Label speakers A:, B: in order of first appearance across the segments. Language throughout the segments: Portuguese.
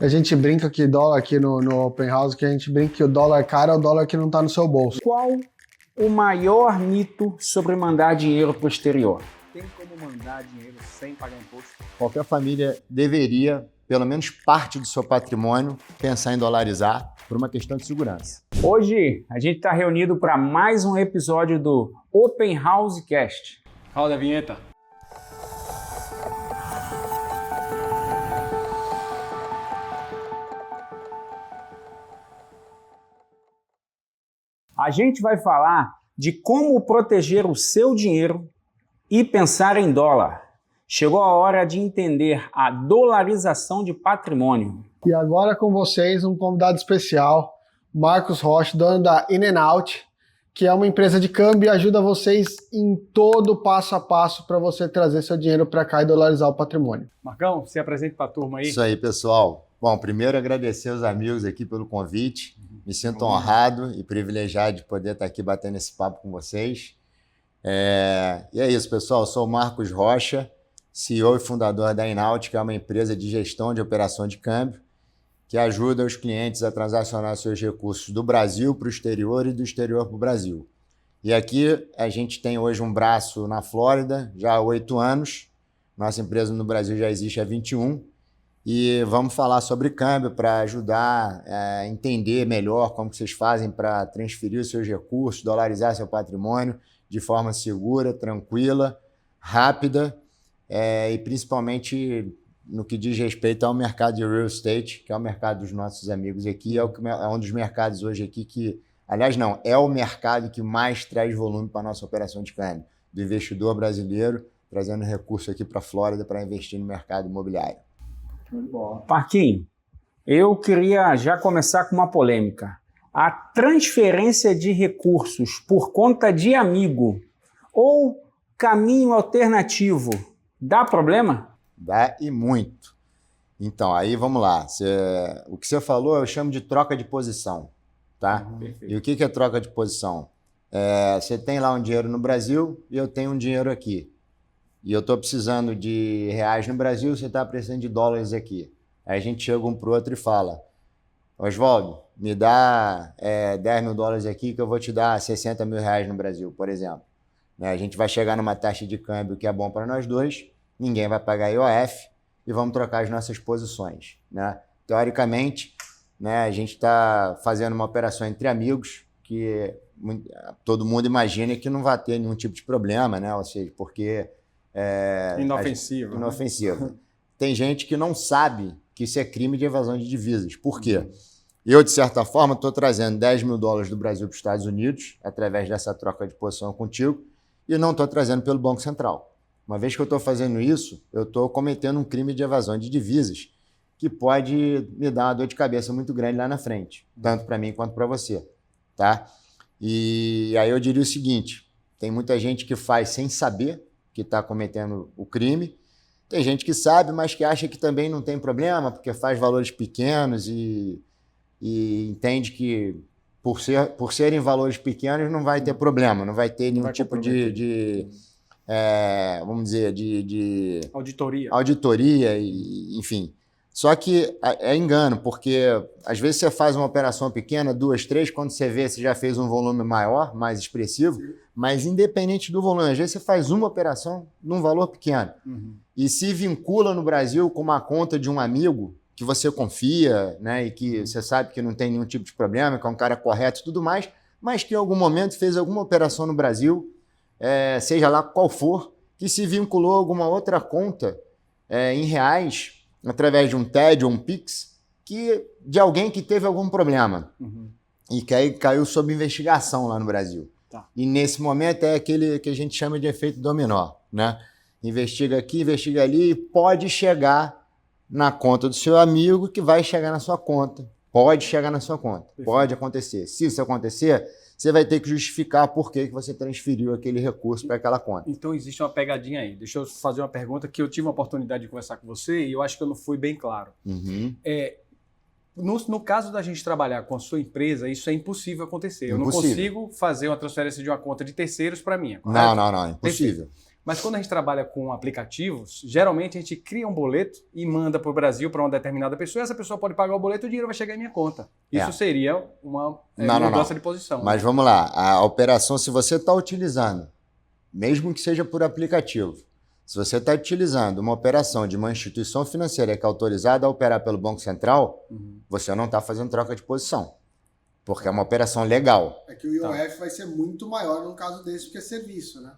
A: A gente brinca que dólar aqui no Open House, que a gente brinca que o dólar caro é o dólar que não está no seu bolso.
B: Qual o maior mito sobre mandar dinheiro para o exterior?
C: Tem como mandar dinheiro sem pagar imposto?
D: Qualquer família deveria, pelo menos parte do seu patrimônio, pensar em dolarizar por uma questão de segurança.
B: Hoje a gente está reunido para mais um episódio do Open House Cast.
C: Roda a vinheta.
B: A gente vai falar de como proteger o seu dinheiro e pensar em dólar. Chegou a hora de entender a dolarização de patrimônio.
A: E agora com vocês um convidado especial, Marcos Rocha, dono da In-N-Out, que é uma empresa de câmbio e ajuda vocês em todo o passo a passo para você trazer seu dinheiro para cá e dolarizar o patrimônio.
C: Marcão, se apresente para a turma aí.
D: Isso aí, pessoal. Bom, primeiro agradecer aos amigos aqui pelo convite. Me sinto honrado e privilegiado de poder estar aqui batendo esse papo com vocês. E é isso, pessoal. Eu sou o Marcos Rocha, CEO e fundador da In-N-Out, que é uma empresa de gestão de operação de câmbio, que ajuda os clientes a transacionar seus recursos do Brasil para o exterior e do exterior para o Brasil. E aqui a gente tem hoje um braço na Flórida, já há 8 anos. Nossa empresa no Brasil já existe há 21. E vamos falar sobre câmbio para ajudar a entender melhor como que vocês fazem para transferir os seus recursos, dolarizar seu patrimônio de forma segura, tranquila, rápida e principalmente no que diz respeito ao mercado de real estate, que é o mercado dos nossos amigos aqui, é um dos mercados hoje aqui que, aliás não, é o mercado que mais traz volume para a nossa operação de câmbio, do investidor brasileiro trazendo recurso aqui para a Flórida para investir no mercado imobiliário.
B: Marquinhos, eu queria já começar com uma polêmica. A transferência de recursos por conta de amigo ou caminho alternativo dá problema?
D: Dá e muito. Então, aí vamos lá. O que você falou eu chamo de troca de posição, tá? E o que é troca de posição? Você tem lá um dinheiro no Brasil e eu tenho um dinheiro aqui. E eu estou precisando de reais no Brasil, você está precisando de dólares aqui. Aí a gente chega um para o outro e fala, Oswaldo, me dá 10 mil dólares aqui que eu vou te dar 60 mil reais no Brasil, por exemplo. A gente vai chegar numa taxa de câmbio que é bom para nós dois, ninguém vai pagar IOF e vamos trocar as nossas posições. Né? Teoricamente, né, a gente está fazendo uma operação entre amigos que todo mundo imagina que não vai ter nenhum tipo de problema, né? Ou seja, porque...
C: Inofensivo.
D: Inofensivo. Né? Tem gente que não sabe que isso é crime de evasão de divisas. Por quê? Eu, de certa forma, estou trazendo 10 mil dólares do Brasil para os Estados Unidos, através dessa troca de posição contigo, e não estou trazendo pelo Banco Central. Uma vez que eu estou fazendo isso, eu estou cometendo um crime de evasão de divisas, que pode me dar uma dor de cabeça muito grande lá na frente, tanto para mim quanto para você. Tá? E aí eu diria o seguinte, tem muita gente que faz sem saber que está cometendo o crime. Tem gente que sabe, mas que acha que também não tem problema, porque faz valores pequenos e entende que por serem valores pequenos não vai ter problema, não vai ter nenhum tipo de auditoria, enfim. Só que é engano, porque às vezes você faz uma operação pequena, 2, 3, quando você vê, você já fez um volume maior, mais expressivo, mas independente do volume, às vezes você faz uma operação num valor pequeno e se vincula no Brasil com uma conta de um amigo que você confia, né, e que você sabe que não tem nenhum tipo de problema, que é um cara correto e tudo mais, mas que em algum momento fez alguma operação no Brasil, seja lá qual for, que se vinculou a alguma outra conta em reais, através de um TED ou um PIX, de alguém que teve algum problema e que aí caiu sob investigação lá no Brasil.
C: Tá.
D: E nesse momento é aquele que a gente chama de efeito dominó. Né? Investiga aqui, investiga ali e pode chegar na conta do seu amigo que vai chegar na sua conta. Pode chegar na sua conta. Perfeito. Pode acontecer. Se isso acontecer, você vai ter que justificar por que você transferiu aquele recurso para aquela conta.
C: Então existe uma pegadinha aí. Deixa eu fazer uma pergunta que eu tive a oportunidade de conversar com você e eu acho que eu não fui bem claro. No caso da gente trabalhar com a sua empresa, isso é impossível acontecer. Eu não consigo fazer uma transferência de uma conta de terceiros para minha. Correto?
D: Não, impossível.
C: Perfeito. Mas quando a gente trabalha com aplicativos, geralmente a gente cria um boleto e manda para o Brasil para uma determinada pessoa, e essa pessoa pode pagar o boleto e o dinheiro vai chegar em minha conta. Isso seria uma mudança de posição.
D: Mas vamos lá, a operação, se você está utilizando, mesmo que seja por aplicativo, se você está utilizando uma operação de uma instituição financeira que é autorizada a operar pelo Banco Central, você não está fazendo troca de posição, porque é uma operação legal.
A: É que o IOF vai ser muito maior num caso desse, porque é serviço, né?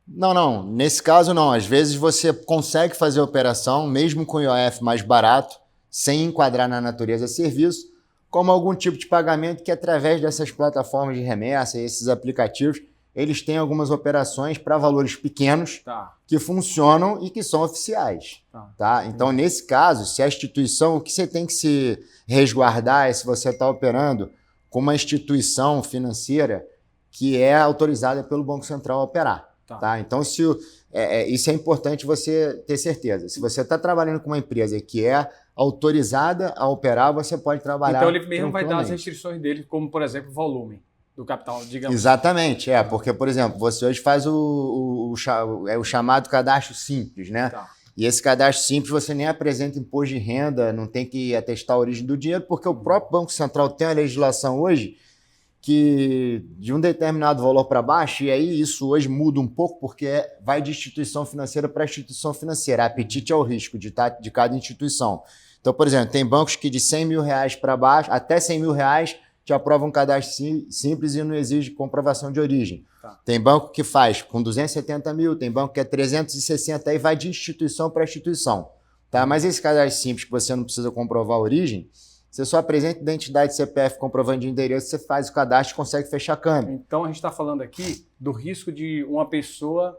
D: Não. Nesse caso, não. Às vezes você consegue fazer a operação, mesmo com o IOF mais barato, sem enquadrar na natureza serviço, como algum tipo de pagamento que, através dessas plataformas de remessa e esses aplicativos, eles têm algumas operações para valores pequenos que funcionam e que são oficiais. Tá? Então, nesse caso, se a instituição, o que você tem que se resguardar é se você está operando com uma instituição financeira que é autorizada pelo Banco Central a operar. Tá? Então, isso é importante você ter certeza. Se você está trabalhando com uma empresa que é autorizada a operar, você pode trabalhar.
C: Então, ele mesmo vai dar as restrições dele, como, por exemplo, o volume do capital, digamos.
D: Exatamente, porque, por exemplo, você hoje faz o chamado cadastro simples, né? E esse cadastro simples você nem apresenta imposto de renda, não tem que atestar a origem do dinheiro, porque o próprio Banco Central tem a legislação hoje que de um determinado valor para baixo, e aí isso hoje muda um pouco, porque vai de instituição financeira para instituição financeira, apetite ao risco de cada instituição. Então, por exemplo, tem bancos que de R$100 mil para baixo, até R$100 mil, te aprovam um cadastro simples e não exige comprovação de origem. Tem banco que faz com 270 mil, tem banco que é 360, aí vai de instituição para instituição. Tá? Mas esse cadastro simples que você não precisa comprovar a origem, você só apresenta identidade CPF comprovando de endereço, você faz o cadastro e consegue fechar câmbio.
C: Então, a gente está falando aqui do risco de uma pessoa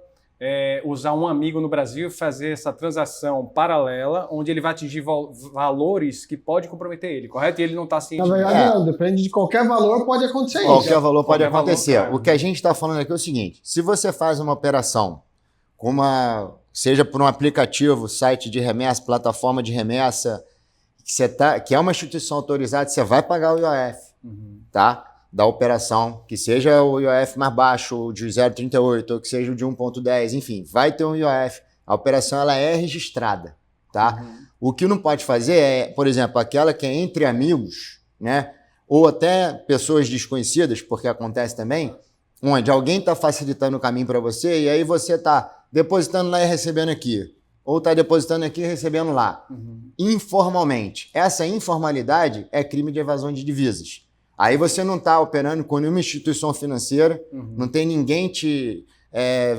C: usar um amigo no Brasil e fazer essa transação paralela, onde ele vai atingir valores que pode comprometer ele, correto? E ele não está ciente.
A: Na verdade, não. Depende de qualquer valor, pode acontecer isso.
D: Qualquer valor pode acontecer. O que a gente está falando aqui é o seguinte, se você faz uma operação, seja por um aplicativo, site de remessa, plataforma de remessa, que é uma instituição autorizada, você vai pagar o IOF, tá? Da operação, que seja o IOF mais baixo, ou de 0,38, ou que seja o de 1,10, enfim, vai ter um IOF. A operação ela é registrada, tá? O que não pode fazer é, por exemplo, aquela que é entre amigos, né? Ou até pessoas desconhecidas, porque acontece também, onde alguém está facilitando o caminho para você e aí você está depositando lá e recebendo aqui. Ou está depositando aqui e recebendo lá. Informalmente. Essa informalidade é crime de evasão de divisas. Aí você não está operando com nenhuma instituição financeira, não tem ninguém te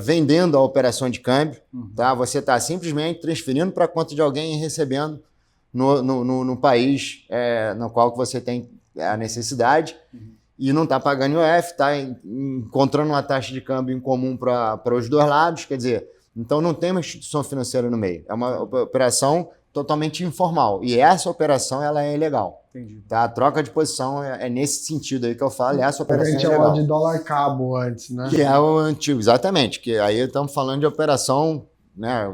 D: vendendo a operação de câmbio, tá? Você está simplesmente transferindo para a conta de alguém e recebendo no país no qual que você tem a necessidade e não está pagando IOF, está encontrando uma taxa de câmbio em comum para os dois lados, quer dizer, então não tem uma instituição financeira no meio, é uma operação totalmente informal e essa operação ela é ilegal.
C: Entendi.
D: Tá? A troca de posição é nesse sentido aí que eu falo, essa operação
A: a gente chamava de dólar cabo antes, né?
D: Que é o antigo, exatamente, que aí estamos falando de operação, né?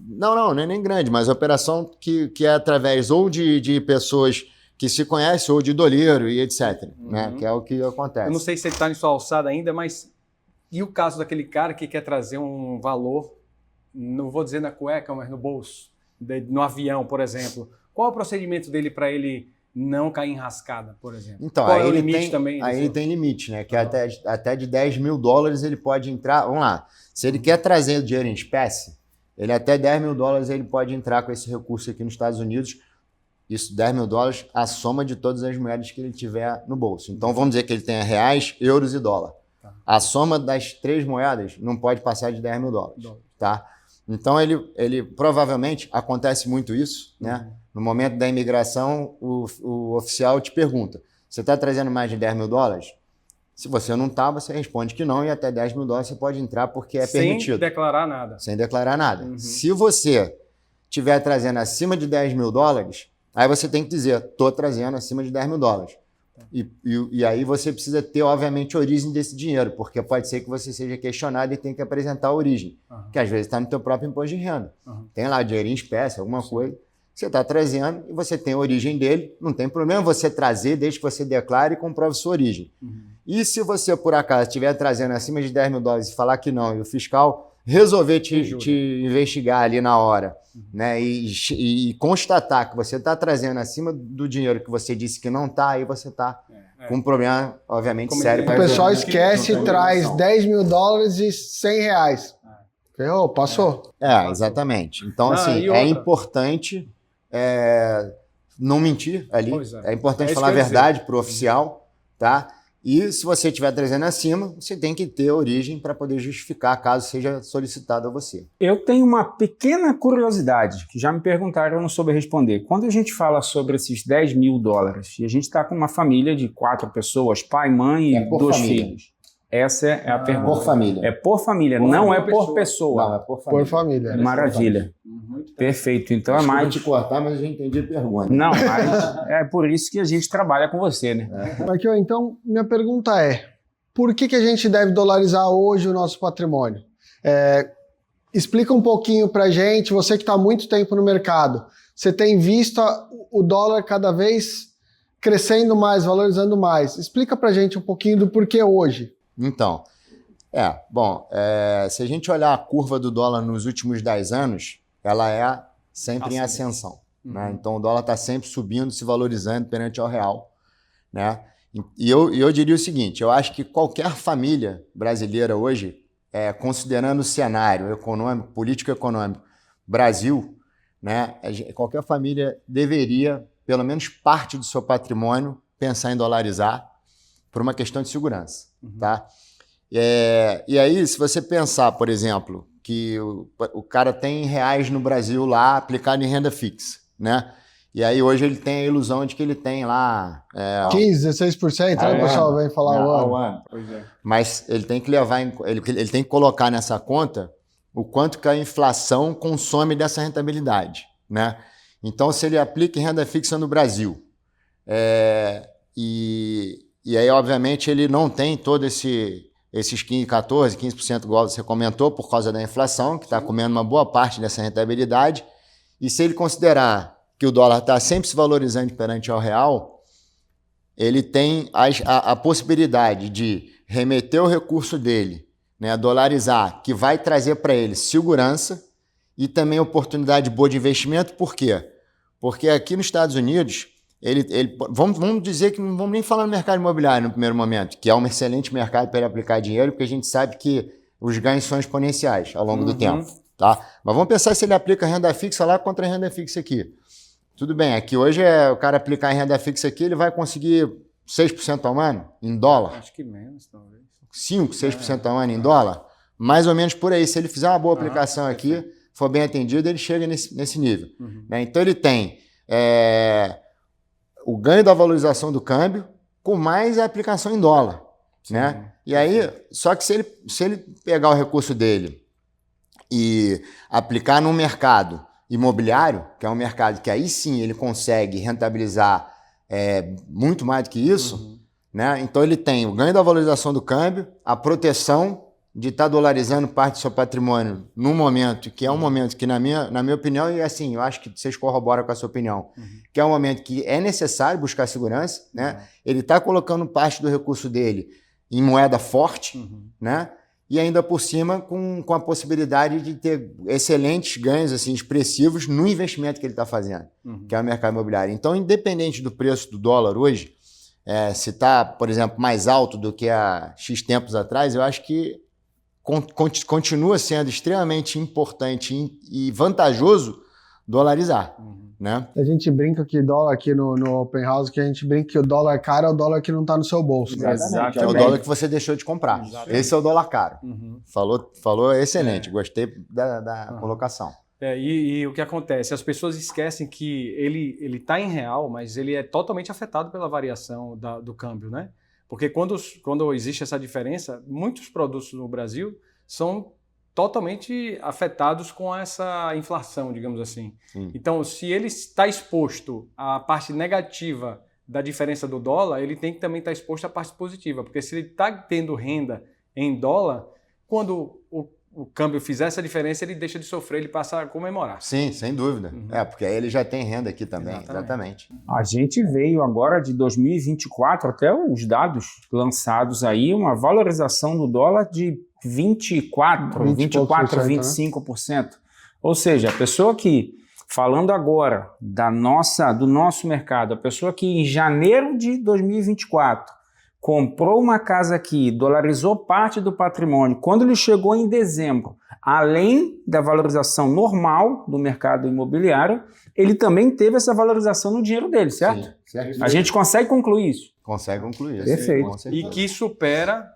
D: Não é nem grande, mas operação que é através ou de pessoas que se conhecem ou de doleiro e etc, né? Que é o que acontece.
C: Eu não sei se ele está em sua alçada ainda, mas e o caso daquele cara que quer trazer um valor, não vou dizer na cueca, mas no bolso, no avião, por exemplo? Qual é o procedimento dele para ele não cair em rascada, por exemplo?
D: Então,
C: qual
D: aí
C: é o
D: ele
C: limite
D: tem,
C: também?
D: Aí ele tem limite, né? Que até de $10 mil ele pode entrar. Vamos lá. Se ele quer trazer dinheiro em espécie, ele até $10 mil ele pode entrar com esse recurso aqui nos Estados Unidos. Isso, $10 mil, a soma de todas as moedas que ele tiver no bolso. Então, vamos dizer que ele tenha reais, euros e dólar. A soma das três moedas não pode passar de $10 mil, tá? Então, ele provavelmente, acontece muito isso, né? No momento da imigração, o oficial te pergunta, você está trazendo mais de $10 mil? Se você não está, você responde que não e até $10 mil você pode entrar porque é permitido.
C: Sem declarar nada.
D: Sem declarar nada. Se você estiver trazendo acima de $10 mil, aí você tem que dizer, estou trazendo acima de $10 mil. E aí você precisa ter, obviamente, a origem desse dinheiro, porque pode ser que você seja questionado e tenha que apresentar a origem, que às vezes está no teu próprio imposto de renda. Tem lá dinheiro em espécie, alguma coisa, você está trazendo e você tem a origem dele, não tem problema você trazer desde que você declare e comprove sua origem. E se você, por acaso, estiver trazendo acima de $10 mil e falar que não, e o fiscal resolver te investigar ali na hora, né, e constatar que você está trazendo acima do dinheiro que você disse que não está, aí você está com um problema, obviamente, sério.
A: O pessoal esquece e traz $10 mil e R$100. Ferrou, passou.
D: Exatamente. Então, assim, é importante não mentir ali. É importante falar a verdade para o oficial, tá? E se você estiver trazendo acima, você tem que ter origem para poder justificar caso seja solicitado a você.
B: Eu tenho uma pequena curiosidade, que já me perguntaram, eu não soube responder. Quando a gente fala sobre esses $10 mil, e a gente está com uma família de 4 pessoas, pai, mãe e 2 filhos. Essa é a pergunta.
D: Por família.
B: É por família, não é por pessoa.
D: Não, é por família.
A: Por família.
B: Maravilha. Perfeito. Então
D: Desculpa
B: é mais...
D: te cortar, mas eu já entendi a pergunta.
B: Não, mas é por isso que a gente trabalha com você, né?
A: Marquinhos, então, minha pergunta é, por que a gente deve dolarizar hoje o nosso patrimônio? Explica um pouquinho pra gente, você que está há muito tempo no mercado, você tem visto o dólar cada vez crescendo mais, valorizando mais. Explica pra gente um pouquinho do porquê hoje.
D: Então, se a gente olhar a curva do dólar nos últimos 10 anos, ela é sempre em ascensão. Né? Então, o dólar está sempre subindo, se valorizando perante ao real. Né? E eu diria o seguinte, eu acho que qualquer família brasileira hoje, considerando o cenário econômico, político-econômico, Brasil, né, qualquer família deveria, pelo menos parte do seu patrimônio, pensar em dolarizar por uma questão de segurança. Tá? E aí, se você pensar, por exemplo, que o cara tem reais no Brasil lá aplicado em renda fixa, né? E aí hoje ele tem a ilusão de que ele tem lá...
A: 15%, 16%, né? O pessoal vem falar ao ano.
C: Pois é.
D: Mas ele tem que levar, ele tem que colocar nessa conta o quanto que a inflação consome dessa rentabilidade, né? Então, se ele aplica em renda fixa no Brasil, e aí, obviamente, ele não tem todo esses 15% igual você comentou, por causa da inflação, que está comendo uma boa parte dessa rentabilidade. E se ele considerar que o dólar está sempre se valorizando perante ao real, ele tem a possibilidade de remeter o recurso dele, né, dolarizar, que vai trazer para ele segurança e também oportunidade boa de investimento. Por quê? Porque aqui nos Estados Unidos, vamos dizer que não vamos nem falar no mercado imobiliário no primeiro momento, que é um excelente mercado para ele aplicar dinheiro, porque a gente sabe que os ganhos são exponenciais ao longo do tempo. Tá? Mas vamos pensar se ele aplica renda fixa lá contra renda fixa aqui. Tudo bem, aqui hoje o cara aplicar em renda fixa aqui, ele vai conseguir 6% ao ano em dólar.
C: Acho que menos, talvez.
D: 5, 6% ao ano em dólar. Mais ou menos por aí. Se ele fizer uma boa aplicação aqui, for bem atendido, ele chega nesse nível. Né? Então ele tem o ganho da valorização do câmbio com mais a aplicação em dólar. Né? E aí, só que se ele pegar o recurso dele e aplicar no mercado imobiliário, que é um mercado que aí sim ele consegue rentabilizar muito mais do que isso, né? Então ele tem o ganho da valorização do câmbio, a proteção de estar dolarizando parte do seu patrimônio num momento que é um momento que, na minha opinião, e assim, eu acho que vocês corroboram com a sua opinião, que é um momento que é necessário buscar segurança, né? Ele está colocando parte do recurso dele em moeda forte, né? E ainda por cima com a possibilidade de ter excelentes ganhos assim, expressivos no investimento que ele está fazendo, que é o mercado imobiliário. Então, independente do preço do dólar hoje, se está, por exemplo, mais alto do que há X tempos atrás, eu acho que continua sendo extremamente importante e vantajoso dolarizar. Né?
A: A gente brinca que dólar aqui no Open House, que a gente brinca que o dólar caro é o dólar que não está no seu bolso.
D: Exatamente. É o dólar que você deixou de comprar. Exatamente. Esse é o dólar caro. Falou excelente. Gostei da colocação.
C: E o que acontece? As pessoas esquecem que ele está em real, mas ele é totalmente afetado pela variação do câmbio, né? Porque quando existe essa diferença, muitos produtos no Brasil são totalmente afetados com essa inflação, digamos assim. Então, se ele está exposto à parte negativa da diferença do dólar, ele tem que também estar exposto à parte positiva, porque se ele está tendo renda em dólar, quando o câmbio fizer essa diferença, ele deixa de sofrer, ele passa a comemorar.
D: Sim, sem dúvida. Porque aí ele já tem renda aqui também. Exatamente.
B: A gente veio agora de 2024, até os dados lançados aí, uma valorização do dólar de 24,
A: 20 e poucos por cento,
B: 25%. Ou seja, a pessoa que, falando agora do nosso mercado, a pessoa que em janeiro de 2024 comprou uma casa aqui, dolarizou parte do patrimônio, quando ele chegou em dezembro, além da valorização normal do mercado imobiliário, ele também teve essa valorização no dinheiro dele, certo?
D: Sim, certo.
B: A gente consegue concluir isso.
D: Consegue concluir isso.
B: Perfeito.
D: Com certeza.
C: E que supera,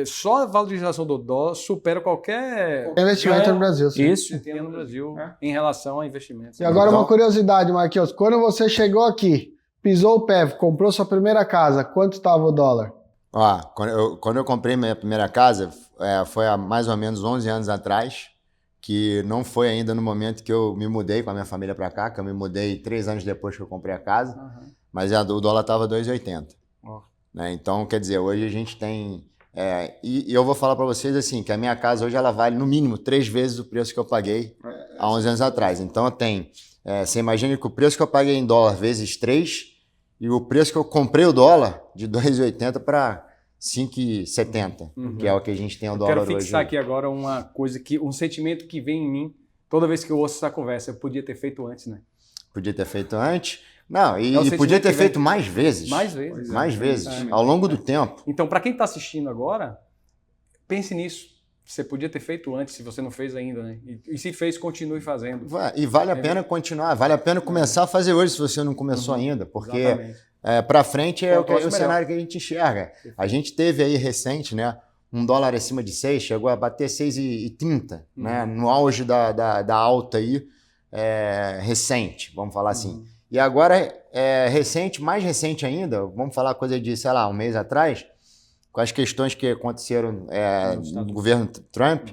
C: só a valorização do dólar supera qualquer
A: Investimento no Brasil, sim.
B: Isso.
C: que tem no Brasil em relação a investimentos.
A: E agora
D: Então-
A: uma curiosidade, Marquinhos. Quando você chegou aqui, pisou o pé, comprou sua primeira casa, quanto estava o dólar?
D: Ó, quando eu comprei minha primeira casa, foi há mais ou menos 11 anos atrás, que não foi ainda no momento que eu me mudei com a minha família para cá, que eu me mudei 3 anos depois que eu comprei a casa, mas o dólar estava 2,80. Né? Então, quer dizer, hoje a gente tem... e eu vou falar para vocês assim, que a minha casa hoje ela vale no mínimo 3 vezes o preço que eu paguei há 11 anos atrás. Então, eu tenho... você imagina que o preço que eu paguei em dólar vezes 3 e o preço que eu comprei o dólar de 2,80 para 5,70, que é o que a gente tem o dólar
C: Quero
D: hoje.
C: fixar aqui agora uma coisa, um sentimento que vem em mim toda vez que eu ouço essa conversa. Eu podia ter feito antes, né?
D: Podia ter feito antes. Não,
C: É o
D: e
C: sentimento
D: podia ter
C: que
D: feito
C: vem.
D: mais vezes.
C: Mais vezes.
D: Mais vezes,
C: É.
D: ao longo do tempo.
C: Então, para quem está assistindo agora, pense nisso. Você podia ter feito antes, se você não fez ainda, né? E se fez, continue fazendo.
D: E vale a pena continuar, vale a pena começar a fazer hoje se você não começou ainda, porque para frente é o
C: Próximo melhor.
D: cenário que a gente enxerga. A gente teve aí recente, né, um dólar acima de 6, chegou a bater 6,30, né, no auge da alta aí, recente, vamos falar assim. E agora, recente, mais recente ainda, vamos falar coisa de, sei lá, um mês atrás, com as questões que aconteceram no governo Trump,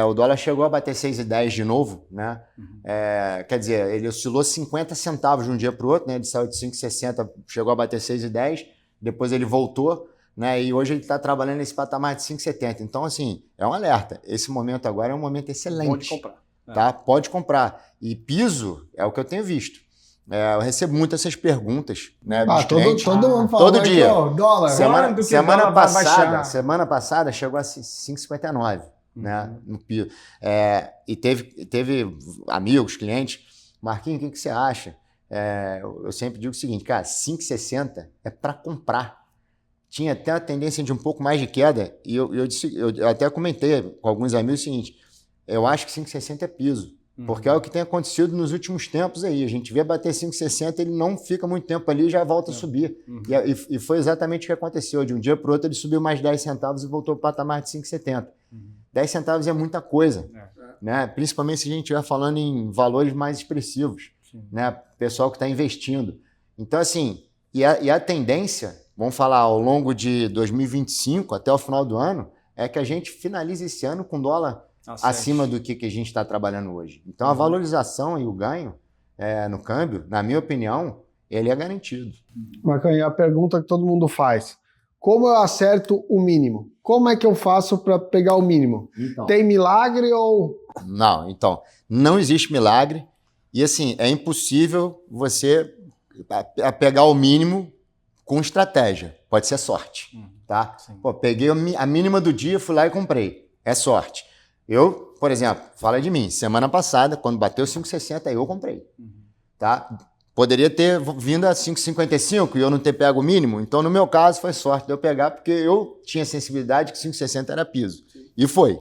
D: o dólar chegou a bater 6,10 de novo, né? Quer dizer, ele oscilou 50 centavos de um dia para o outro, né? Ele saiu de 5,60, chegou a bater 6,10, depois ele voltou, né? E hoje ele está trabalhando nesse patamar de 5,70. Então, assim, é um alerta. Esse momento agora é um momento excelente.
C: Pode comprar.
D: Tá? Pode comprar. E piso é o que eu tenho visto. Eu recebo muito essas perguntas, né, dos clientes.
A: Todo mundo fala,
D: Todo dia.
A: Dólar.
B: Quando que o dólar vai baixar?
D: Semana passada chegou a 5,59, né, no piso. E teve amigos, clientes, Marquinhos, o que você acha? Eu sempre digo o seguinte, cara, 5,60 é para comprar. Tinha até a tendência de um pouco mais de queda, e eu até comentei com alguns amigos o seguinte, eu acho que 5,60 é piso. Porque é o que tem acontecido nos últimos tempos aí. A gente vê bater 5,60, ele não fica muito tempo ali e já volta a subir. E foi exatamente o que aconteceu. De um dia para o outro, ele subiu mais 10 centavos e voltou para o patamar de 5,70. 10 centavos é muita coisa, né? Principalmente se a gente estiver falando em valores mais expressivos, né? Pessoal que está investindo. Então, assim, e a tendência, vamos falar, ao longo de 2025, até o final do ano, é que a gente finalize esse ano com dólar acima do que a gente está trabalhando hoje. Então, a valorização e o ganho no câmbio, na minha opinião, ele é garantido.
A: Marcão, e a pergunta que todo mundo faz, como eu acerto o mínimo? Como é que eu faço para pegar o mínimo?
D: Então.
A: Tem milagre ou...
D: Não, então, não existe milagre e, assim, é impossível você pegar o mínimo com estratégia. Pode ser sorte, tá? Pô, peguei a mínima do dia, fui lá e comprei. É sorte. Eu, por exemplo, fala de mim, semana passada, quando bateu 5,60, eu comprei, tá? Poderia ter vindo a 5,55 e eu não ter pego o mínimo, então no meu caso foi sorte de eu pegar, porque eu tinha sensibilidade que 5,60 era piso, e foi.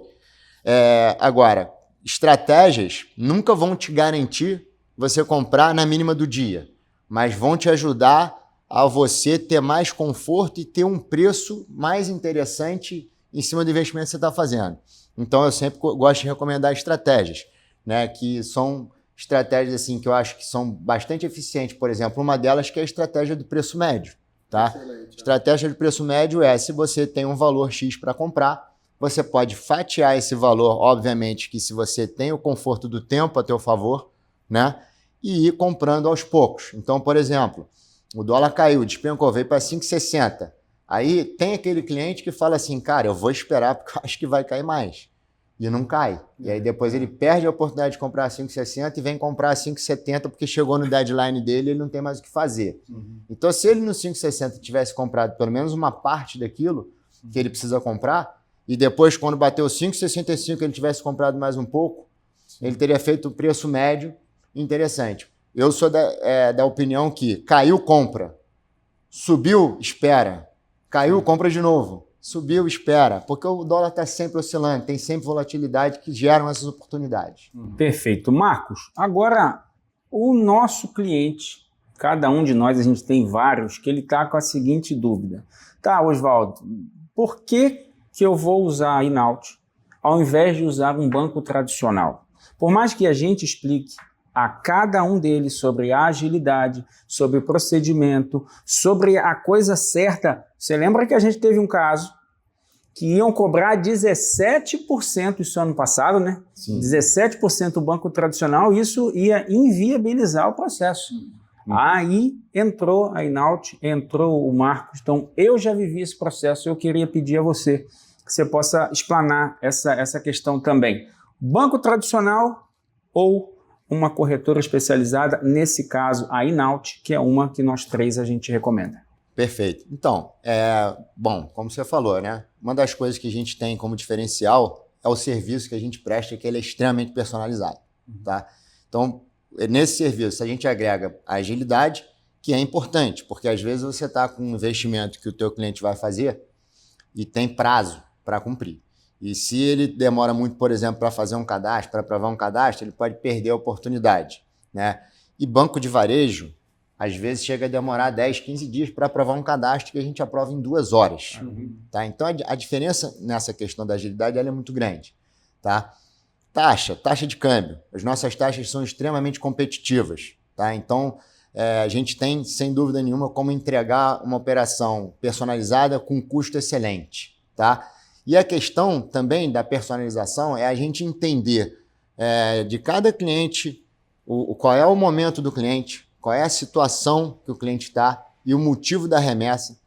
D: Agora, estratégias nunca vão te garantir você comprar na mínima do dia, mas vão te ajudar a você ter mais conforto e ter um preço mais interessante em cima do investimento que você está fazendo. Então, eu sempre gosto de recomendar estratégias, né, que são estratégias assim, que eu acho que são bastante eficientes. Por exemplo, uma delas que é a estratégia do preço médio. Tá? Excelente. Estratégia do preço médio é, se você tem um valor X para comprar, você pode fatiar esse valor, obviamente, que se você tem o conforto do tempo a teu favor, né, e ir comprando aos poucos. Então, por exemplo, o dólar caiu, despencou, veio para 5,60. Aí tem aquele cliente que fala assim, cara, eu vou esperar porque eu acho que vai cair mais. E não cai. E aí depois ele perde a oportunidade de comprar a 5,60 e vem comprar a 5,70 porque chegou no deadline dele e ele não tem mais o que fazer. Então, se ele no 5,60 tivesse comprado pelo menos uma parte daquilo que ele precisa comprar, e depois, quando bateu 5,65, ele tivesse comprado mais um pouco, ele teria feito o preço médio interessante. Eu sou da opinião que caiu, compra. Subiu, espera. Caiu, compra de novo. Subiu, espera. Porque o dólar está sempre oscilando, tem sempre volatilidade que geram essas oportunidades.
B: Perfeito. Marcos, agora o nosso cliente, cada um de nós, a gente tem vários, que ele está com a seguinte dúvida. Tá, Oswaldo, por que eu vou usar a Inaut ao invés de usar um banco tradicional? Por mais que a gente explique a cada um deles sobre a agilidade, sobre o procedimento, sobre a coisa certa. Você lembra que a gente teve um caso que iam cobrar 17% isso ano passado, né?
D: Sim.
B: 17% o banco tradicional, isso ia inviabilizar o processo. Aí entrou a Inaut, entrou o Marcos, então eu já vivi esse processo, eu queria pedir a você que você possa explanar essa questão também. Banco tradicional ou uma corretora especializada, nesse caso a Inaut, que é uma que nós três a gente recomenda.
D: Perfeito. Então, bom, como você falou, né? Uma das coisas que a gente tem como diferencial é o serviço que a gente presta, que ele é extremamente personalizado, tá? Então, nesse serviço, a gente agrega a agilidade, que é importante, porque às vezes você está com um investimento que o teu cliente vai fazer e tem prazo para cumprir. E se ele demora muito, por exemplo, para fazer um cadastro, para aprovar um cadastro, ele pode perder a oportunidade, né? E banco de varejo, às vezes chega a demorar 10, 15 dias para aprovar um cadastro que a gente aprova em 2 horas. Tá? Então, a diferença nessa questão da agilidade ela é muito grande. Tá? Taxa de câmbio. As nossas taxas são extremamente competitivas. Tá? Então, a gente tem, sem dúvida nenhuma, como entregar uma operação personalizada com custo excelente. Tá? E a questão também da personalização é a gente entender de cada cliente qual é o momento do cliente, qual é a situação que o cliente está e o motivo da remessa,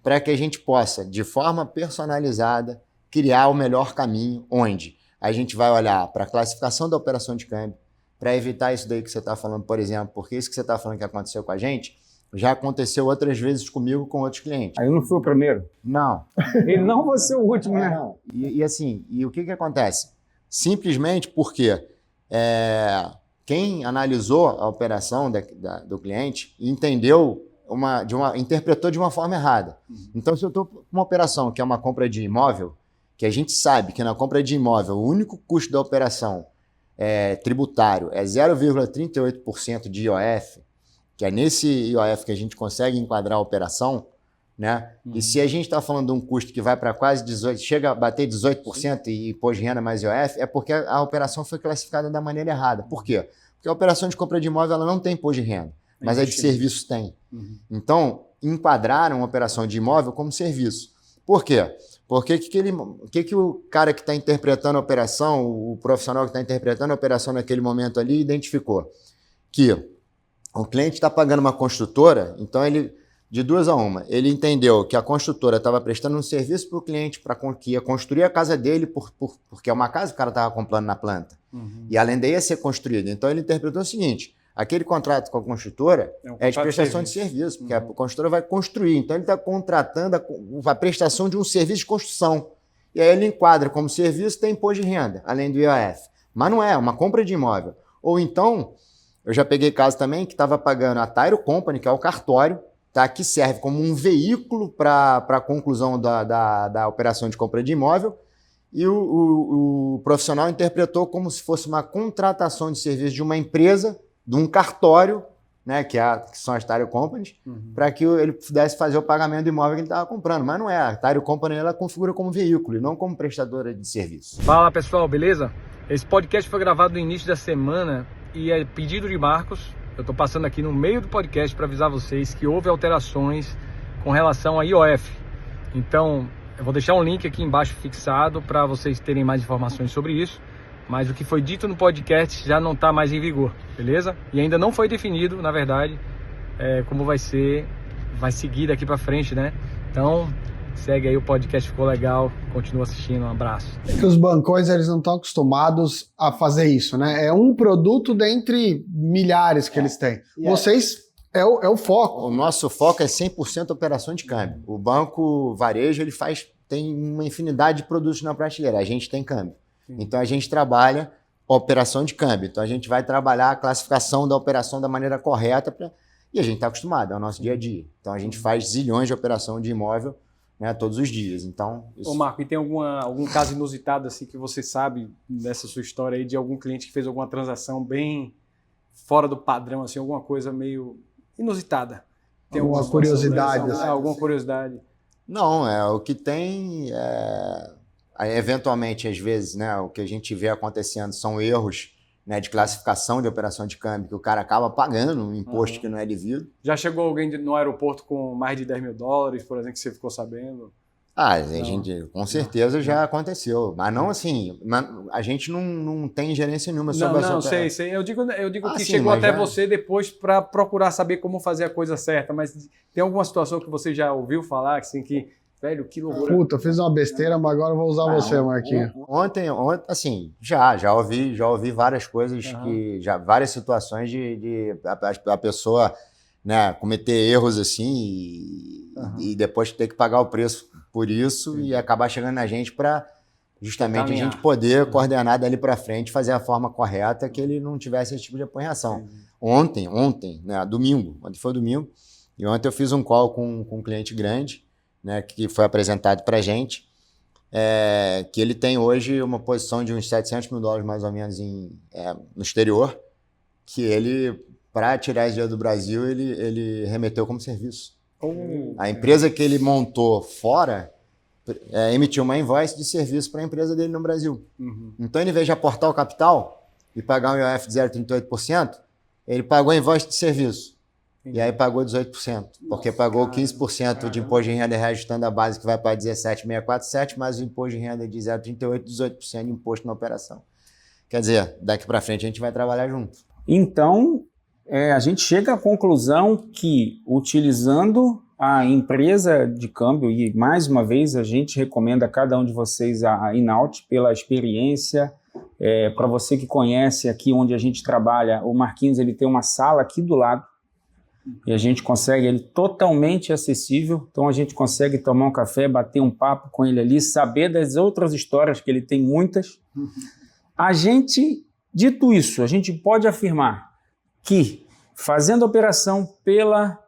D: para que a gente possa, de forma personalizada, criar o melhor caminho, onde a gente vai olhar para a classificação da operação de câmbio, para evitar isso daí que você está falando, por exemplo, porque isso que você está falando que aconteceu com a gente, já aconteceu outras vezes comigo com outros clientes.
B: Aí eu não fui o primeiro?
D: Não.
B: E não vou ser o último, né?
D: Não. E assim, o que acontece? Simplesmente porque quem analisou a operação do cliente entendeu interpretou de uma forma errada. Então, se eu estou com uma operação que é uma compra de imóvel, que a gente sabe que na compra de imóvel o único custo da operação tributário é 0,38% de IOF, que é nesse IOF que a gente consegue enquadrar a operação, né? E se a gente está falando de um custo que vai para quase 18%, chega a bater 18% e imposto de renda mais IOF, é porque a operação foi classificada da maneira errada. Por quê? Porque a operação de compra de imóvel ela não tem imposto de renda, mas a de serviços tem. Então, enquadraram a operação de imóvel como serviço. Por quê? Porque que o cara que está interpretando a operação, o profissional que está interpretando a operação naquele momento ali, identificou? Que o cliente está pagando uma construtora, então ele, de 2 a 1, ele entendeu que a construtora estava prestando um serviço para o cliente que ia construir a casa dele, porque é uma casa que o cara estava comprando na planta. E além daí ia ser construída. Então ele interpretou o seguinte: aquele contrato com a construtora é de prestação de serviço, porque a construtora vai construir. Então ele está contratando a prestação de um serviço de construção. E aí ele enquadra como serviço, tem imposto de renda, além do IOF. Mas não é uma compra de imóvel. Ou então, eu já peguei caso também que estava pagando a Tyro Company, que é o cartório, tá, que serve como um veículo para a conclusão da operação de compra de imóvel, e o profissional interpretou como se fosse uma contratação de serviço de uma empresa, de um cartório, né, que são as Tyro Companies, para que ele pudesse fazer o pagamento do imóvel que ele estava comprando. Mas não é, a Tyro Company ela configura como veículo e não como prestadora de serviço.
C: Fala pessoal, beleza? Esse podcast foi gravado no início da semana e é pedido de Marcos. Eu estou passando aqui no meio do podcast para avisar vocês que houve alterações com relação a IOF. Então, eu vou deixar um link aqui embaixo fixado para vocês terem mais informações sobre isso. Mas o que foi dito no podcast já não está mais em vigor, beleza? E ainda não foi definido, na verdade, como vai seguir daqui para frente, né? Então, segue aí, o podcast ficou legal, continua assistindo, um abraço.
A: É que os bancões eles não estão acostumados a fazer isso, né? É um produto dentre milhares que eles têm. Vocês é o foco.
D: O nosso foco é 100% operação de câmbio. O banco varejo ele faz tem uma infinidade de produtos na prateleira. A gente tem câmbio. Então, a gente trabalha a operação de câmbio. Então, a gente vai trabalhar a classificação da operação da maneira correta e a gente está acostumado, é o nosso dia a dia. Então, a gente faz zilhões de operação de imóvel, né, todos os dias. Então,
C: Ô Marco, e tem algum caso inusitado assim que você sabe dessa sua história aí de algum cliente que fez alguma transação bem fora do padrão, assim, alguma coisa meio inusitada? Tem
A: Alguma
C: alguma situação
A: curiosidade,
C: dessa?
A: assim?
C: Alguma curiosidade?
D: Não, o que tem, eventualmente, às vezes, né, o que a gente vê acontecendo são erros, né, de classificação de operação de câmbio, que o cara acaba pagando um imposto que não é devido.
C: Já chegou alguém no aeroporto com mais de 10 mil dólares, por exemplo, que você ficou sabendo?
D: A gente, com certeza, já aconteceu. Mas não assim, a gente não tem gerência nenhuma sobre essa operação.
C: Sei. Eu digo que
D: sim,
C: chegou
D: mas
C: até
D: já...
C: você depois para procurar saber como fazer a coisa certa, mas tem alguma situação que você já ouviu falar, assim, que, velho, que loucura.
A: Puta, eu fiz uma besteira, mas agora eu vou usar você, Marquinhos.
D: Ontem, assim, já ouvi várias coisas, várias situações de a pessoa, né, cometer erros assim e depois ter que pagar o preço por isso e acabar chegando na gente para justamente a gente poder coordenar dali para frente, fazer a forma correta, que ele não tivesse esse tipo de apanhação. Ontem, né, ontem foi domingo, e ontem eu fiz um call com um cliente grande, né, que foi apresentado para a gente, que ele tem hoje uma posição de uns 700 mil dólares mais ou menos no exterior, que ele, para tirar esse dinheiro do Brasil, ele remeteu como serviço. A empresa que ele montou fora emitiu uma invoice de serviço para a empresa dele no Brasil. Então, ele, em vez de aportar o capital e pagar um IOF de 0,38%, ele pagou a invoice de serviço. E aí pagou 18%, porque pagou 15% de imposto de renda reajustando a base, que vai para 17,647, mais o imposto de renda de 0,38%, 18% de imposto na operação. Quer dizer, daqui para frente a gente vai trabalhar junto.
B: Então, a gente chega à conclusão que, utilizando a empresa de câmbio, e mais uma vez a gente recomenda a cada um de vocês a Inaut pela experiência. Para você que conhece aqui onde a gente trabalha, o Marquinhos ele tem uma sala aqui do lado, e a gente consegue ele totalmente acessível, então a gente consegue tomar um café, bater um papo com ele ali, saber das outras histórias, que ele tem muitas. Dito isso, a gente pode afirmar que, fazendo a operação pela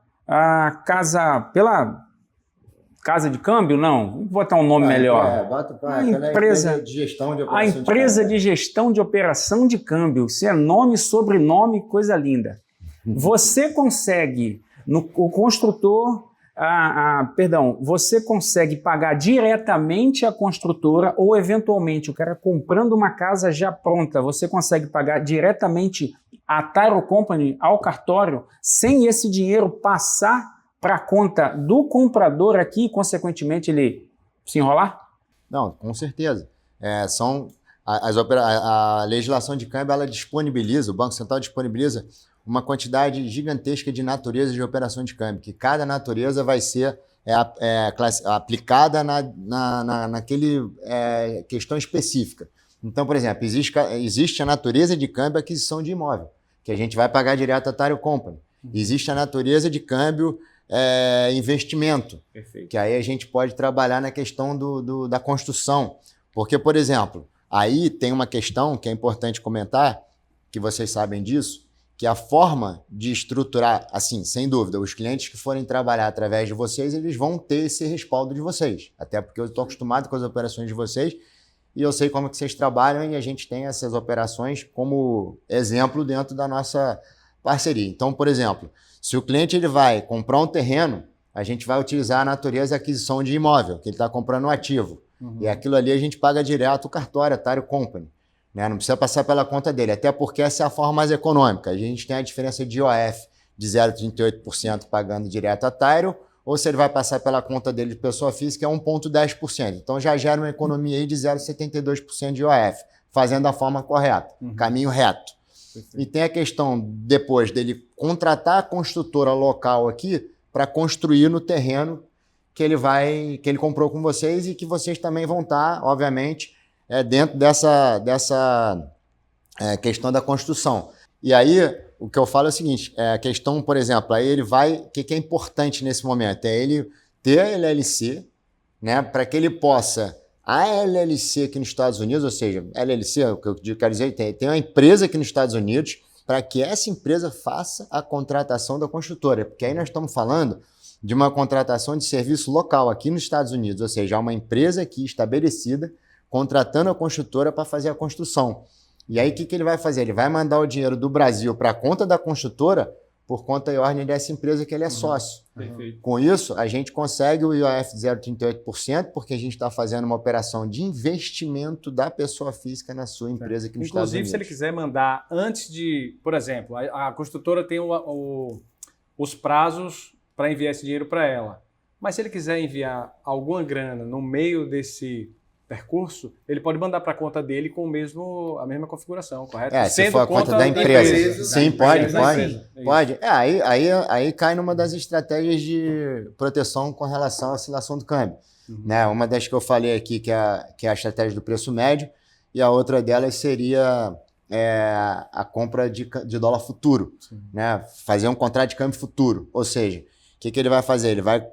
B: casa de câmbio, não, vou botar um nome melhor. A empresa de gestão de operação de gestão de operação de câmbio, isso é nome, sobrenome, coisa linda. Você consegue, o construtor, você consegue pagar diretamente a construtora ou, eventualmente, o cara comprando uma casa já pronta, você consegue pagar diretamente a Title Company, ao cartório, sem esse dinheiro passar para a conta do comprador aqui e, consequentemente, ele se enrolar?
D: Não, com certeza. A legislação de câmbio, ela disponibiliza, o Banco Central disponibiliza uma quantidade gigantesca de naturezas de operação de câmbio, que cada natureza vai ser aplicada naquele questão específica. Então, por exemplo, existe a natureza de câmbio aquisição de imóvel, que a gente vai pagar direto à Title Company. Existe a natureza de câmbio investimento,
B: Perfeito.
D: Que aí a gente pode trabalhar na questão da construção. Porque, por exemplo, aí tem uma questão que é importante comentar, que vocês sabem disso, que a forma de estruturar, assim, sem dúvida, os clientes que forem trabalhar através de vocês, eles vão ter esse respaldo de vocês. Até porque eu estou acostumado com as operações de vocês e eu sei como que vocês trabalham e a gente tem essas operações como exemplo dentro da nossa parceria. Então, por exemplo, se o cliente ele vai comprar um terreno, a gente vai utilizar a natureza de aquisição de imóvel, que ele está comprando um ativo. E aquilo ali a gente paga direto o cartório, a Title Company. Né? Não precisa passar pela conta dele, até porque essa é a forma mais econômica. A gente tem a diferença de IOF de 0,38% pagando direto a Title, ou se ele vai passar pela conta dele de pessoa física, é 1,10%. Então já gera uma economia aí de 0,72% de IOF, fazendo da forma correta, caminho reto. Perfeito. E tem a questão, depois dele contratar a construtora local aqui para construir no terreno que ele comprou com vocês e que vocês também vão estar, obviamente, dentro dessa questão da construção. E aí, o que eu falo é o seguinte, a questão, por exemplo, aí ele vai, o que é importante nesse momento? É ele ter a LLC, né, para que ele possa, a LLC aqui nos Estados Unidos, ou seja, LLC, o que eu quero dizer, tem uma empresa aqui nos Estados Unidos, para que essa empresa faça a contratação da construtora, porque aí nós estamos falando de uma contratação de serviço local aqui nos Estados Unidos, ou seja, uma empresa aqui estabelecida contratando a construtora para fazer a construção. E aí o que ele vai fazer? Ele vai mandar o dinheiro do Brasil para a conta da construtora por conta e ordem dessa empresa que ele é sócio.
C: Perfeito.
D: Com isso, a gente consegue o IOF 0,38%, porque a gente está fazendo uma operação de investimento da pessoa física na sua empresa aqui nos Estados
C: Inclusive,
D: Unidos.
C: se ele quiser mandar antes de, por exemplo, a construtora tem os prazos para enviar esse dinheiro para ela. Mas se ele quiser enviar alguma grana no meio desse percurso, ele pode mandar para a conta dele com a mesma configuração, correto?
D: Se for a conta da empresa. Sim, pode. Pode. Aí cai numa das estratégias de proteção com relação à oscilação do câmbio. Né? Uma das que eu falei aqui, que é a estratégia do preço médio, e a outra delas seria a compra de dólar futuro. Né? Fazer um contrato de câmbio futuro. Ou seja, o que ele vai fazer? Ele vai,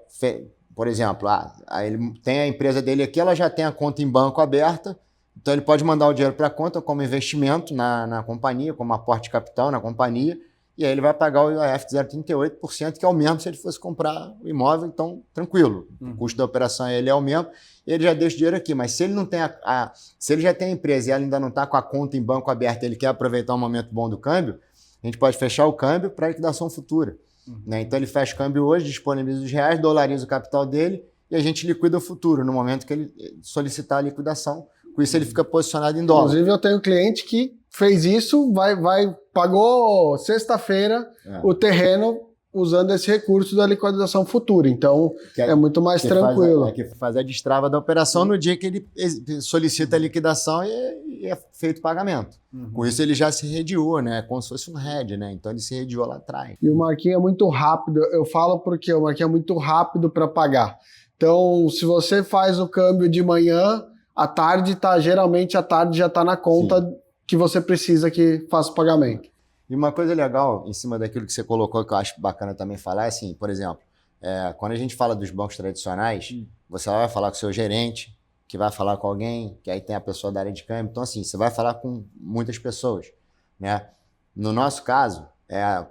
D: por exemplo, ele tem a empresa dele aqui, ela já tem a conta em banco aberta, então ele pode mandar o dinheiro para a conta como investimento na companhia, como aporte de capital na companhia, e aí ele vai pagar o IOF 0,38%, que é o mesmo se ele fosse comprar o imóvel, então tranquilo. O custo da operação ele é o mesmo, ele já deixa o dinheiro aqui, mas se ele não tem se ele já tem a empresa e ela ainda não está com a conta em banco aberta, ele quer aproveitar um momento bom do câmbio, a gente pode fechar o câmbio para liquidação futura. Né? Então ele fecha o câmbio hoje, disponibiliza os reais, dolariza o capital dele e a gente liquida o futuro no momento que ele solicitar a liquidação. Com isso ele fica posicionado em dólar.
A: Inclusive eu tenho cliente que fez isso, pagou sexta-feira o terreno usando esse recurso da liquidação futura. Então é muito mais tranquilo.
D: Que faz a destrava da operação no dia que ele solicita a liquidação e é feito o pagamento. Com isso ele já se rediou, né? Como se fosse um hedge, né? Então ele se rediou lá atrás.
A: E o Marquinhos é muito rápido. Eu falo porque o Marquinhos é muito rápido para pagar. Então, se você faz o câmbio de manhã, geralmente à tarde já está na conta que você precisa que faça o pagamento.
D: E uma coisa legal, em cima daquilo que você colocou, que eu acho bacana também falar, é assim, por exemplo, quando a gente fala dos bancos tradicionais, você vai falar com o seu gerente, que vai falar com alguém, que aí tem a pessoa da área de câmbio. Então, assim, você vai falar com muitas pessoas, né? No nosso caso,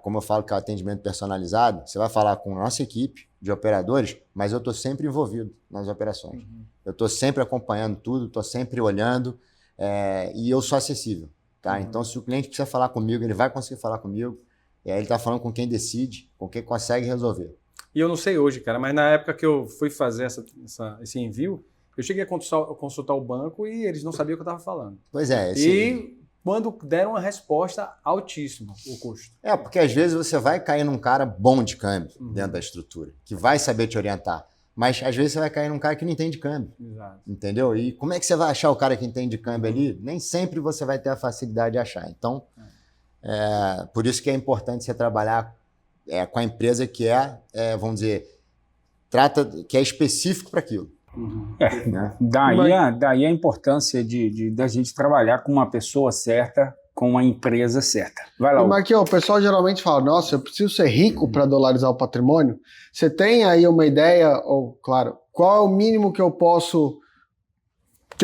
D: como eu falo que é o atendimento personalizado, você vai falar com a nossa equipe de operadores, mas eu estou sempre envolvido nas operações. Eu estou sempre acompanhando tudo, estou sempre olhando, e eu sou acessível. Tá? Então, se o cliente precisa falar comigo, ele vai conseguir falar comigo. E aí ele está falando com quem decide, com quem consegue resolver.
C: E eu não sei hoje, cara, mas na época que eu fui fazer esse envio, eu cheguei a consultar o banco e eles não sabiam o que eu estava falando.
D: Pois é.
C: E quando deram uma resposta altíssima, o custo.
D: Porque às vezes você vai cair num cara bom de câmbio dentro da estrutura, que vai saber te orientar. Mas às vezes você vai cair num cara que não entende câmbio.
C: Exato.
D: Entendeu? E como é que você vai achar o cara que entende câmbio ali? Nem sempre você vai ter a facilidade de achar. Então, por isso que é importante você trabalhar com a empresa que vamos dizer, que é específico para aquilo. Né?
B: Daí a importância da gente trabalhar com uma pessoa certa, com uma empresa certa. Vai lá.
A: Marquinhos, o pessoal geralmente fala, nossa, eu preciso ser rico para dolarizar o patrimônio. Você tem aí uma ideia, claro, qual é o mínimo que eu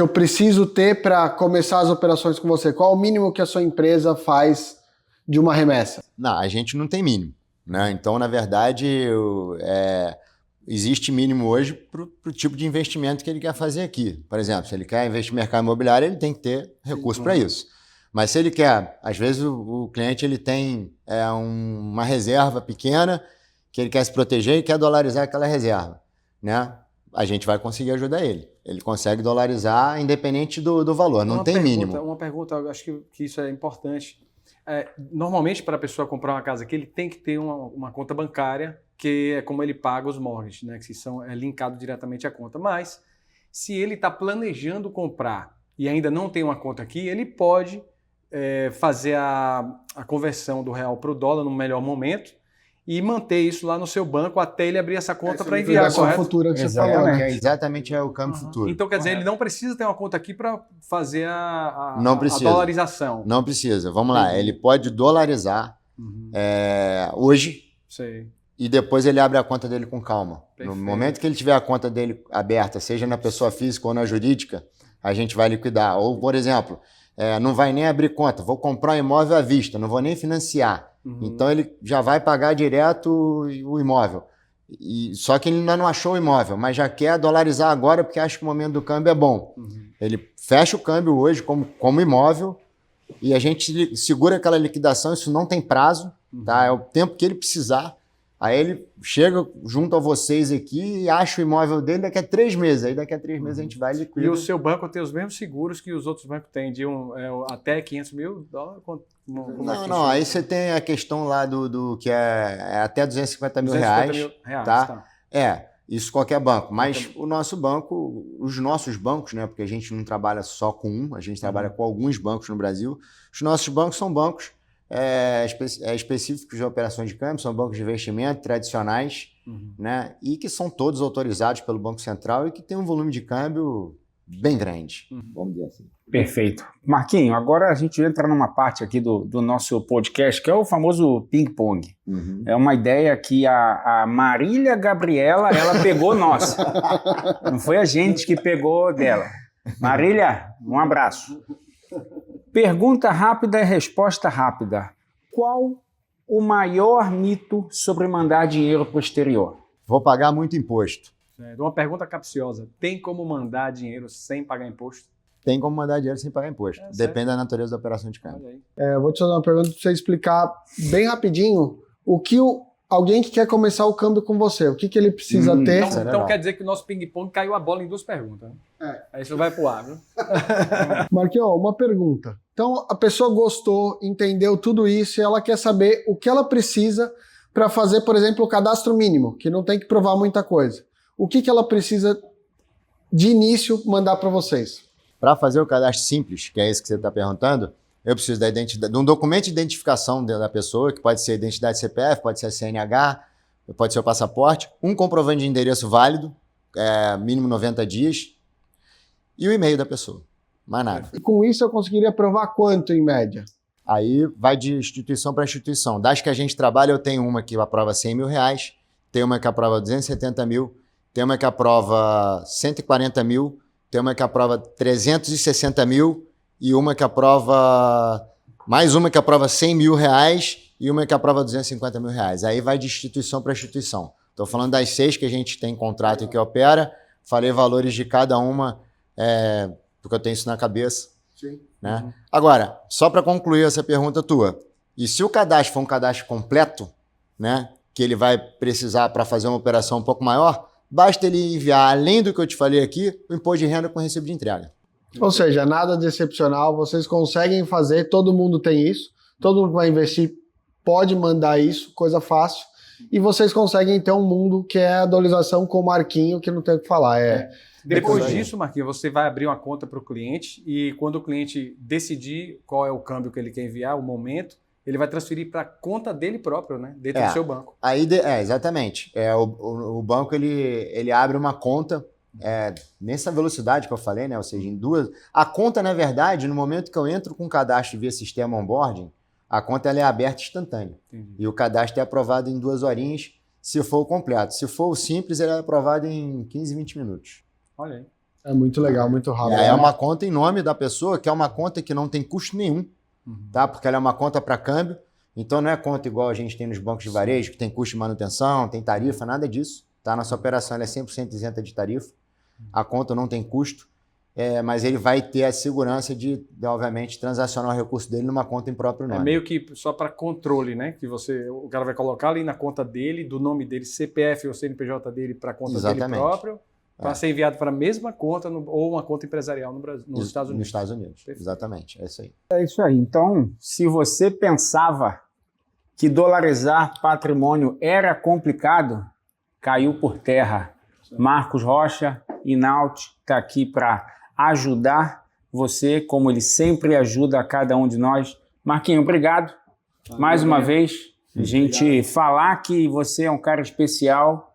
A: preciso ter para começar as operações com você? Qual é o mínimo que a sua empresa faz de uma remessa?
D: Não, a gente não tem mínimo. Né? Então, na verdade, existe mínimo hoje para o tipo de investimento que ele quer fazer aqui. Por exemplo, se ele quer investir no mercado imobiliário, ele tem que ter recurso para isso. Mas se ele quer, às vezes o cliente ele tem uma reserva pequena que ele quer se proteger e quer dolarizar aquela reserva, né? A gente vai conseguir ajudar ele. Ele consegue dolarizar independente do valor, não tem mínimo.
C: Uma pergunta, eu acho que isso é importante. Normalmente, para a pessoa comprar uma casa aqui, ele tem que ter uma conta bancária, que é como ele paga os mortgages, né? Que é linkado diretamente à conta. Mas, se ele está planejando comprar e ainda não tem uma conta aqui, ele pode fazer a conversão do real para o dólar no melhor momento e manter isso lá no seu banco até ele abrir essa conta para enviar, correto?
A: Futura que você falou, né?
D: Exatamente, é o câmbio futuro.
C: Então, quer dizer, ele não precisa ter uma conta aqui para fazer a
D: dolarização. Não precisa. Vamos lá, ele pode dolarizar hoje,
C: Sei.
D: e depois ele abre a conta dele com calma.
C: Perfeito.
D: No momento que ele tiver a conta dele aberta, seja na pessoa física ou na jurídica, a gente vai liquidar. Ou, por exemplo, não vai nem abrir conta, vou comprar um imóvel à vista, não vou nem financiar. Então ele já vai pagar direto o imóvel. Só que ele ainda não achou o imóvel, mas já quer dolarizar agora porque acha que o momento do câmbio é bom. Ele fecha o câmbio hoje como imóvel e a gente segura aquela liquidação, isso não tem prazo, tá? É o tempo que ele precisar. Aí ele chega junto a vocês aqui e acha o imóvel dele daqui a 3 meses. Aí daqui a 3 meses a gente vai liquidar.
C: E o seu banco tem os mesmos seguros que os outros bancos têm, de até $500 mil?
D: Não. Aí você tem a questão lá do que é até 250 mil reais. Tá? Isso qualquer banco. Mas o nosso banco, os nossos bancos, né? Porque a gente não trabalha só com um, a gente trabalha com alguns bancos no Brasil. Os nossos bancos são bancos específicos de operações de câmbio, são bancos de investimento tradicionais, né? E que são todos autorizados pelo Banco Central e que tem um volume de câmbio bem grande. Vamos dizer assim.
B: Perfeito. Marquinho, agora a gente entra numa parte aqui do nosso podcast, que é o famoso ping-pong. É uma ideia que a Marília Gabriela, ela pegou nossa. Não foi a gente que pegou dela. Marília, um abraço. Pergunta rápida e resposta rápida. Qual o maior mito sobre mandar dinheiro para o exterior?
D: Vou pagar muito imposto.
C: Uma pergunta capciosa. Tem como mandar dinheiro sem pagar imposto?
D: Tem como mandar dinheiro sem pagar imposto. Depende da natureza da operação de câmbio.
A: Eu vou te fazer uma pergunta para você explicar bem rapidinho o que alguém que quer começar o câmbio com você, o que ele precisa ter.
C: Então quer dizer que o nosso ping-pong caiu a bola em 2 perguntas. Né? Aí isso vai pro ar, viu?
A: Marquinhos, uma pergunta. Então a pessoa gostou, entendeu tudo isso e ela quer saber o que ela precisa para fazer, por exemplo, o cadastro mínimo, que não tem que provar muita coisa. O que ela precisa de início mandar para vocês?
D: Para fazer o cadastro simples, que é esse que você está perguntando, eu preciso da identidade, de um documento de identificação da pessoa, que pode ser a identidade CPF, pode ser a CNH, pode ser o passaporte, um comprovante de endereço válido, mínimo 90 dias, e o e-mail da pessoa. Mais nada.
A: E com isso eu conseguiria provar quanto em média?
D: Aí vai de instituição para instituição. Das que a gente trabalha, eu tenho uma que aprova R$100 mil, tem uma que aprova 270 mil, tem uma que aprova 140 mil, tem uma que aprova 360 mil e uma que aprova... mais uma que aprova 100 mil reais e uma que aprova 250 mil reais. Aí vai de instituição para instituição. Estou falando das 6 que a gente tem contrato e que opera. Falei valores de cada uma, porque eu tenho isso na cabeça.
A: Sim.
D: Né? Agora, só para concluir essa pergunta tua, e se o cadastro for um cadastro completo, né, que ele vai precisar para fazer uma operação um pouco maior, basta ele enviar, além do que eu te falei aqui, o imposto de renda com recibo de entrega.
A: Ou seja, nada de excepcional, vocês conseguem fazer, todo mundo tem isso, todo mundo que vai investir pode mandar isso, coisa fácil, e vocês conseguem ter um mundo que é a dolarização com o Marquinho, que não tem o que falar.
C: Depois disso, Marquinhos, você vai abrir uma conta para o cliente e quando o cliente decidir qual é o câmbio que ele quer enviar, o momento, ele vai transferir para a conta dele próprio, né? Dentro do seu banco.
D: Aí, exatamente. O banco ele abre uma conta nessa velocidade que eu falei, né? Ou seja, em 2. A conta, na verdade, no momento que eu entro com o cadastro via sistema onboarding, a conta ela é aberta instantânea. Entendi. E o cadastro é aprovado em 2 horinhas, se for o completo. Se for o simples, ele é aprovado em 15, 20 minutos.
C: Olha aí.
A: É muito legal, muito rápido.
D: É uma conta em nome da pessoa, que é uma conta que não tem custo nenhum. Tá? Porque ela é uma conta para câmbio, então não é conta igual a gente tem nos bancos de varejo, que tem custo de manutenção, tem tarifa, nada disso. Tá? Nossa operação ela é 100% isenta de tarifa, a conta não tem custo, mas ele vai ter a segurança de, obviamente, transacionar o recurso dele numa conta em próprio nome.
C: É meio que só para controle, né? Que o cara vai colocar ali na conta dele, do nome dele, CPF ou CNPJ dele para a conta dele próprio, para ser enviado para a mesma conta ou uma conta empresarial nos Estados Unidos.
D: Nos Estados Unidos, exatamente, é isso aí.
B: É isso aí. Então, se você pensava que dolarizar patrimônio era complicado, caiu por terra. Marcos Rocha, Inaut, está aqui para ajudar você, como ele sempre ajuda a cada um de nós. Marquinho, obrigado. Mais uma vez, a gente falar que você é um cara especial,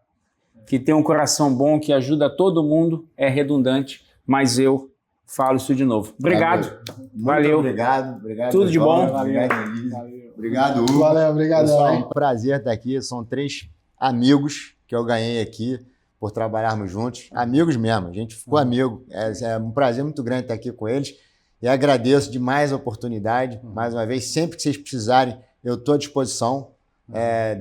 B: que tem um coração bom, que ajuda todo mundo, é redundante, mas eu falo isso de novo. Obrigado. Valeu.
D: Obrigado.
B: Tudo de bom.
D: Obrigado, Hugo.
A: Valeu, obrigado.
D: Pessoal, é um prazer estar aqui. São 3 amigos que eu ganhei aqui por trabalharmos juntos. Amigos mesmo, a gente ficou amigo. É um prazer muito grande estar aqui com eles. E agradeço demais a oportunidade. Mais uma vez, sempre que vocês precisarem, eu estou à disposição,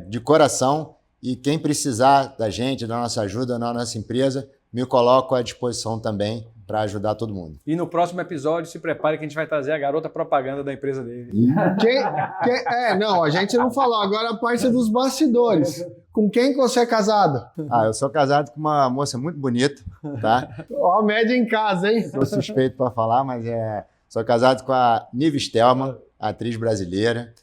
D: de coração. E quem precisar da gente, da nossa ajuda, da nossa empresa, me coloco à disposição também para ajudar todo mundo.
C: E no próximo episódio, se prepare que a gente vai trazer a garota propaganda da empresa dele.
A: Não, a gente não falou. Agora a parte dos bastidores. Com quem que você é casado?
D: Eu sou casado com uma moça muito bonita, tá?
A: Ó, a média em casa, hein?
D: Sou suspeito para falar, mas sou casado com a Nive Stelman, atriz brasileira,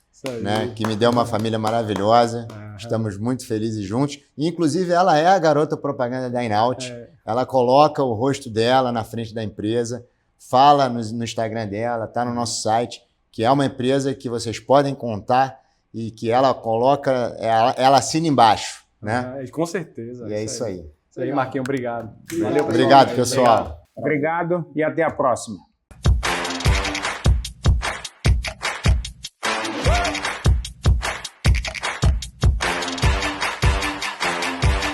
D: né, que me deu uma família maravilhosa. Estamos muito felizes juntos. Inclusive, ela é a garota propaganda da In-Out. Ela coloca o rosto dela na frente da empresa, fala no Instagram dela, está no nosso site, que é uma empresa que vocês podem contar e que ela coloca, ela assina embaixo, né?
C: Com certeza.
D: E é isso aí.
C: Isso aí, Marquinhos, obrigado. Valeu, pessoal.
D: Obrigado, pessoal.
B: Obrigado e até a próxima.